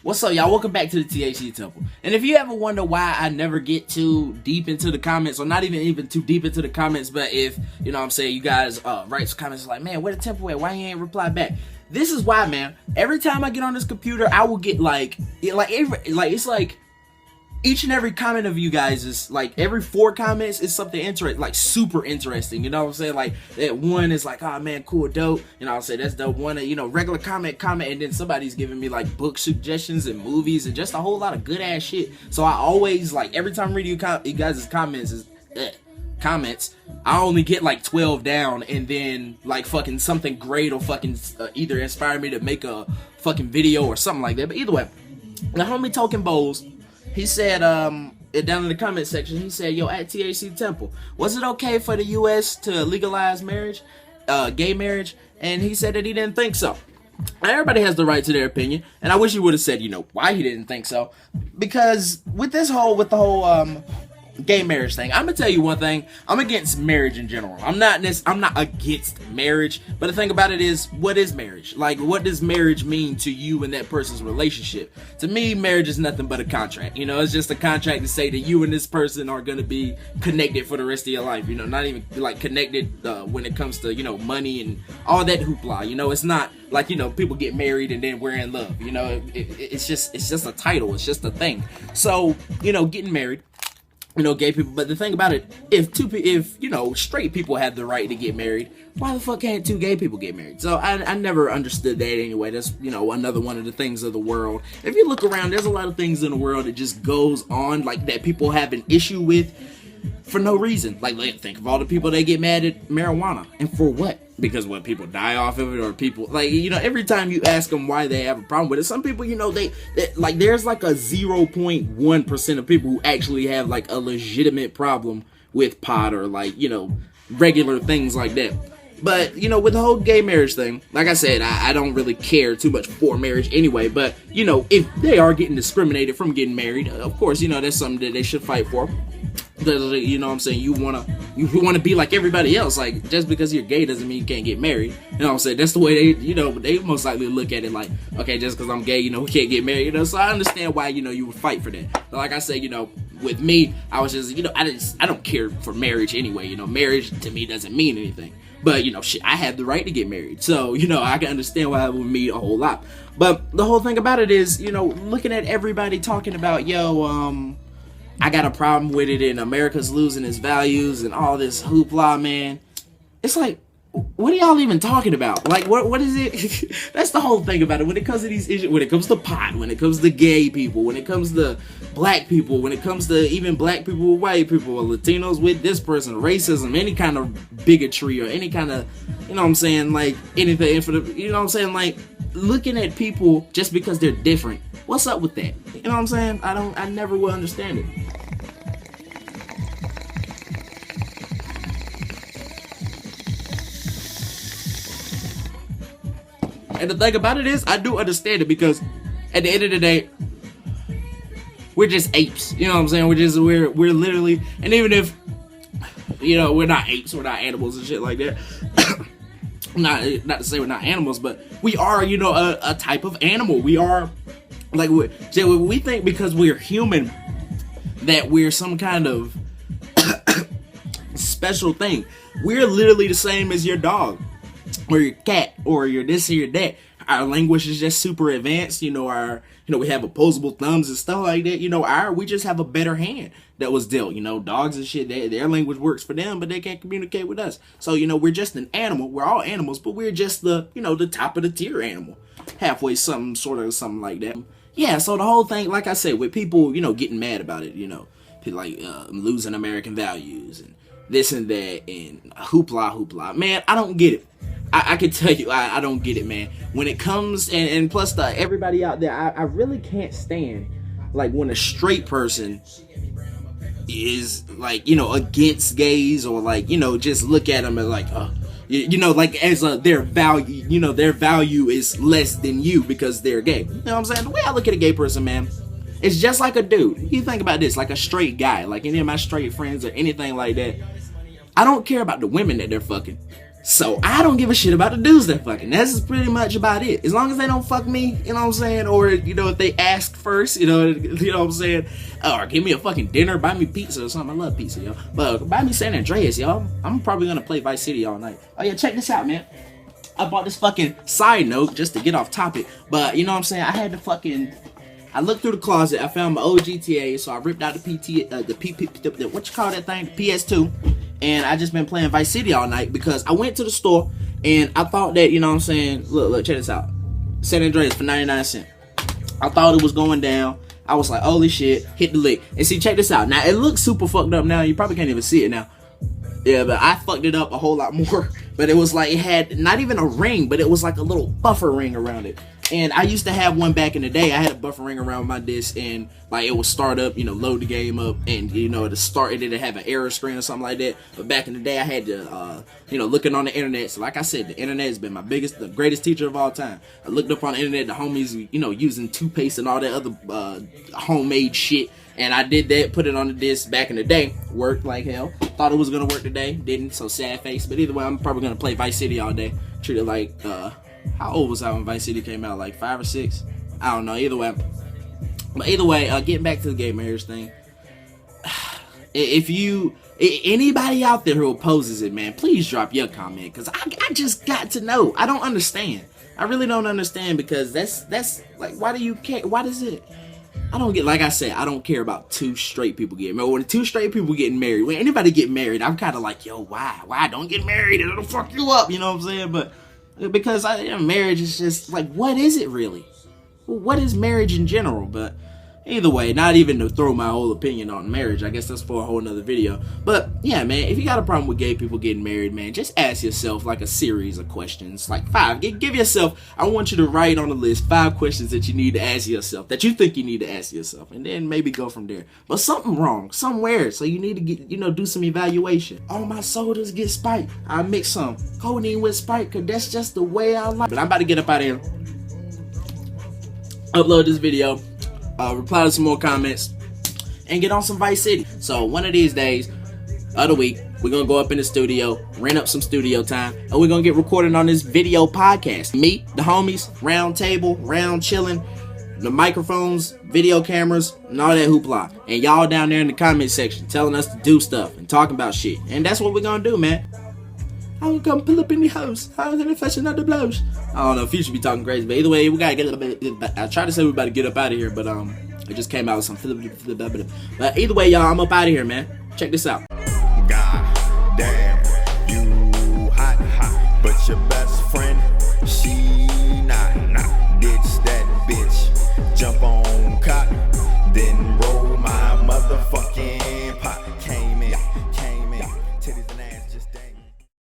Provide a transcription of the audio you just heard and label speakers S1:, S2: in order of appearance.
S1: What's up, y'all? Welcome back to the THC Temple. And if you ever wonder why I never get too deep into the comments, or not even too deep into the comments, but if, you know what I'm saying, you guys write some comments like, man, where the Temple at? Why you ain't reply back? This is why, man. Every time I get on this computer, I will get it's like each and every comment of you guys is like every 4 comments is something interesting, like super interesting. You know what I'm saying? Like that one is like, oh man, cool, dope. You know, I'll say that's dope. One, you know, regular comment, and then somebody's giving me like book suggestions and movies and just a whole lot of good ass shit. So I always like every time reading you guys' comments, I only get like 12 down, and then like fucking something great or fucking either inspire me to make a fucking video or something like that. But either way, the homie Token Bowls, he said, down in the comment section, he said, yo, at THC Temple, was it okay for the U.S. to legalize marriage, gay marriage? And he said that he didn't think so. Now, everybody has the right to their opinion, and I wish he would have said, you know, why he didn't think so. Because with the whole gay marriage thing, I'm gonna tell you one thing. I'm against marriage in general. I'm not against marriage, but the thing about it is, what is marriage? Like, what does marriage mean to you and that person's relationship? To me, marriage is nothing but a contract. You know, it's just a contract to say that you and this person are gonna be connected for the rest of your life. You know, not even like connected when it comes to, you know, money and all that hoopla. You know, it's not like, you know, people get married and then we're in love. You know, it's just a title. It's just a thing. So, you know, getting married, you know, gay people. But the thing about it, if you know, straight people have the right to get married, why the fuck can't 2 gay people get married? So I never understood that anyway. That's, you know, another one of the things of the world. If you look around, there's a lot of things in the world that just goes on, like, that people have an issue with for no reason. Like, think of all the people that get mad at marijuana, and for what? Because what, people die off of it, or people, like, you know, every time you ask them why they have a problem with it, some people, you know, they like, there's like a 0.1% of people who actually have like a legitimate problem with pot or, like, you know, regular things like that. But, you know, with the whole gay marriage thing, like I said, I don't really care too much for marriage anyway. But, you know, if they are getting discriminated from getting married, of course, you know, that's something that they should fight for. You know what I'm saying? You wanna be like everybody else. Like, just because you're gay doesn't mean you can't get married. You know what I'm saying? That's the way they, you know, they most likely look at it, like, okay, just because I'm gay, you know, we can't get married. You know, so I understand why, you know, you would fight for that. But like I said, you know, with me, I was just, you know, I don't care for marriage anyway. You know, marriage to me doesn't mean anything. But, you know, shit, I have the right to get married. So, you know, I can understand why it would mean a whole lot. But the whole thing about it is, you know, looking at everybody talking about, yo, I got a problem with it, and America's losing its values and all this hoopla, man. It's like, what are y'all even talking about? Like, what is it? That's the whole thing about it. When it comes to these issues, when it comes to pot, when it comes to gay people, when it comes to black people, when it comes to even black people with white people, or Latinos with this person, racism, any kind of bigotry, or any kind of, you know what I'm saying, like, anything for the, you know what I'm saying, like, looking at people just because they're different. What's up with that? You know what I'm saying? I never will understand it. And the thing about it is, I do understand it, because at the end of the day, we're just apes. You know what I'm saying? We're literally, and even if, you know, we're not apes, we're not animals and shit like that. not to say we're not animals, but we are, you know, a type of animal. We are, like, we think because we're human that we're some kind of special thing. We're literally the same as your dog, or your cat, or your this or your that. Our language is just super advanced. You know, we have opposable thumbs and stuff like that. You know, we just have a better hand that was dealt. You know, dogs and shit, their language works for them, but they can't communicate with us. So, you know, we're just an animal. We're all animals, but we're just the, you know, the top of the tier animal. Halfway something like that. Yeah, so the whole thing, like I said, with people, you know, getting mad about it, you know, people like losing American values and this and that and hoopla. Man, I don't get it. I can tell you, I don't get it, man. When it comes, and plus everybody out there, I really can't stand, like, when a straight person is, like, you know, against gays, or, like, you know, just look at them and like, you know, like, as their value, you know, their value is less than you because they're gay. You know what I'm saying? The way I look at a gay person, man, it's just like a dude. You think about this, like a straight guy, like any of my straight friends or anything like that. I don't care about the women that they're fucking. So I don't give a shit about the dudes that fucking. That's pretty much about it. As long as they don't fuck me, you know what I'm saying? Or, you know, if they ask first, you know what I'm saying? Or give me a fucking dinner, buy me pizza or something. I love pizza, yo. But buy me San Andreas, y'all. I'm probably gonna play Vice City all night. Oh yeah, check this out, man. I bought this fucking side note just to get off topic. But, you know what I'm saying? I had to fucking... I looked through the closet, I found my old GTA, so I ripped out the what you call that thing? The PS2. And I just been playing Vice City all night because I went to the store and I thought that, you know what I'm saying, look, check this out. San Andreas for 99 cents. I thought it was going down. I was like, holy shit, hit the lick. And see, check this out. Now, it looks super fucked up now. You probably can't even see it now. Yeah, but I fucked it up a whole lot more. But it was like, it had not even a ring, but it was like a little buffer ring around it. And I used to have one back in the day. I had a buffer ring around my disc, and like it would start up, you know, load the game up, and you know, to start it, it'd have an error screen or something like that. But back in the day, I had to, you know, looking on the internet. So like I said, the internet has been my the greatest teacher of all time. I looked up on the internet, the homies, you know, using toothpaste and all that other homemade shit. And I did that, put it on the disc back in the day. Worked like hell. Thought it was gonna work today, didn't. So sad face. But either way, I'm probably gonna play Vice City all day. Treat it like, how old was I when Vice City came out? Like 5 or 6? I don't know. Either way. But either way, getting back to the gay marriage thing. If anybody out there who opposes it, man, please drop your comment. Because I just got to know. I don't understand. I really don't understand because that's like, why do you care? Why does it? I don't get, like I said, I don't care about two straight people getting married. When two straight people getting married, when anybody get married, I'm kind of like, yo, why? Don't get married. It'll fuck you up. You know what I'm saying? But because marriage is just like, what is it really? What is marriage in general? But either way, not even to throw my whole opinion on marriage. I guess that's for a whole nother video. But yeah, man, if you got a problem with gay people getting married, man, just ask yourself like a series of questions, like 5. Give yourself, I want you to write on the list 5 questions that you need to ask yourself, that you think you need to ask yourself, and then maybe go from there. But something wrong somewhere, so you need to get, you know, do some evaluation. All my sodas get Sprite. I mix some codeine with Sprite, cause that's just the way I like. But I'm about to get up out of here, upload this video, reply to some more comments, and get on some Vice City. So one of these days of the week, we're gonna go up in the studio, rent up some studio time, and we're gonna get recorded on this video podcast. Me, the homies, round table, round chilling, the microphones, video cameras, and all that hoopla. And y'all down there in the comment section telling us to do stuff and talking about shit. And that's what we're gonna do, man. I'm gonna pull up in the house. I'm gonna fashion out the blouse. I don't know, Future be talking crazy, but either way, we gotta get a little bit. I tried to say we about to get up out of here, but it just came out with some. But either way, y'all, I'm up out of here, man. Check this out.